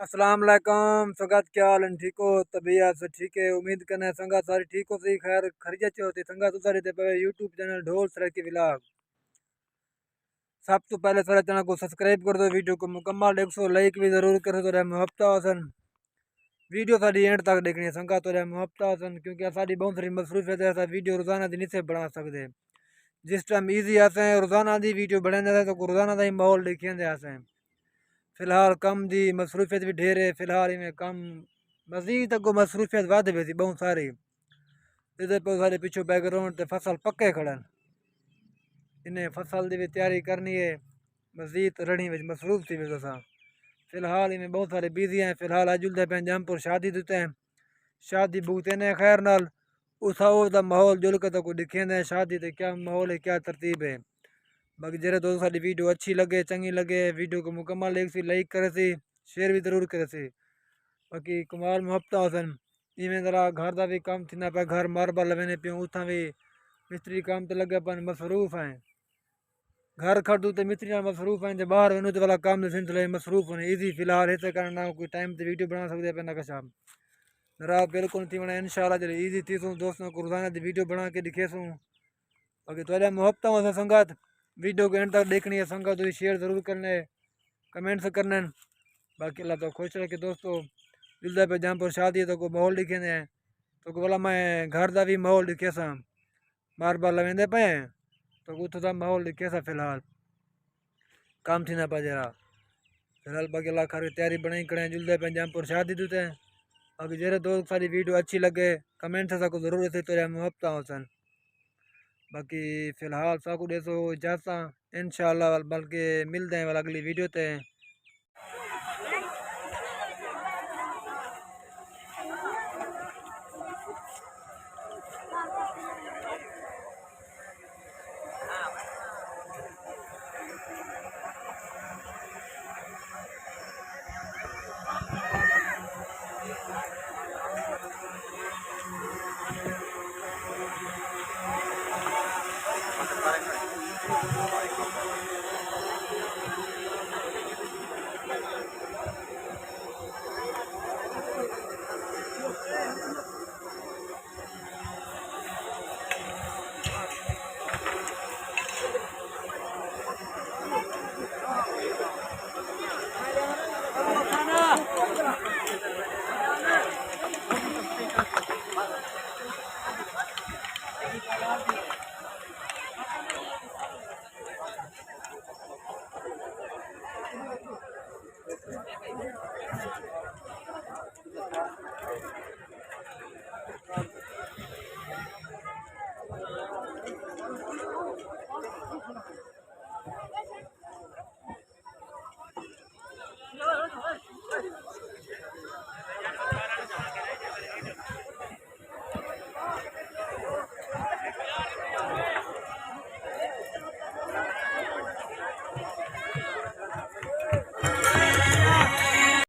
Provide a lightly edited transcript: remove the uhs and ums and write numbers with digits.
अस्सलाम वालेकुम। संगत क्या हाल है? ठीक हो? तबीयत से ठीक है? उम्मीद करना है संगत सारी ठीक हो सही खैर खरीजे होती संगत सारी ते पे यूट्यूब चैनल ढोल सराय के व्लॉग। सब तो पहले सारे चैनल को सब्सक्राइब कर दो, वीडियो को मुकम्मल 100 लाइक भी जरूर करो तो मुहब्बत हसन वीडियो सारी एंड तक देखनी है संगत तो मुहब्बत हसन, क्योंकि सारी बहुत सारी मसरूफियत है। ऐसा वीडियो रोजाना दिन से बना सकते जिस टाइम ईजी आते हैं रोजाना दी वीडियो बनाने तो रोजाना का ही माहौल देखिए आते हैं। फिलहाल कम दी मसरूफियत भी ढेर है, फिलहाल इनमें कम मजीद अगो मसरूफियत वाद भी थी बहुत सारी। इधर पर सारे पिछो बैकग्राउंड ते फसल पक्के खड़न, इन्हें फसल की भी तैयारी करनी है, मजीद रणी में मसरूफ थी वजह। फिलहाल इनमें बहुत सारे बिजी हैं। फिलहाल अजुलते पे जमपुर शादी देते हैं, शादी भूगते ने खैर नाल उसाओ दा माहौल जुल के तो को दिखे ने शादी ते क्या माहौल है क्या तरतीब है। बाकी जरा दोस्तों सारी वीडियो अच्छी लगे चंगी लगे वीडियो को मुकम्मल एक सी लाइक करे सी शेयर भी जरूर करे सी। बाकी कुमार मुहब्बत हसन इवें जरा घर का भी काम थी ना पे घर मार्बल लवेने पे उथा भी मिस्त्री काम तो लगे अपन मसरूफ हैं। घर खड़ू तो मिस्त्री मसरूफ हैं, जब बाहर वेनू तो वाला काम सिलसिले मसरूफ होने ईजी फिलहाल इस कारण ना कोई टाइम से वीडियो बना सकते पे ना कशा रात बिल्कुल थी मैंने इंशाल्लाह जब ईजी थी सूँ दोस्तों को रोजाना की वीडियो बना के दिखे सूँ। बाकी तो मुहब्बत हसन संगत वीडियो को एंड तक देखनी है संगत तो शेयर जरूर करने कमेंट्स करने। बाकी अल्लाह तो खुश रखे दोस्तों। दिल पे जहाँ पर शादी है तो को माहौल दिखे हैं तो बोला मैं घर का भी माहौल दिखे सा मार्बल लवेंदे पे तो उतो का माहौल दिखे सा फिलहाल काम थी ना पा जरा। फिलहाल बाकी अल्लाह खर तैयारी बनाई करें जुलदे पे जहाँ पर शादी देते हैं। बाकी जरा दोस्त सारी वीडियो अच्छी लगे कमेंट से को जरूर है तो मुहब्बत हसन। बाकी फिलहाल साकू देसो इजाज़त इंशाल्लाह बल्कि मिलते हैं वाला अगली वीडियो ते।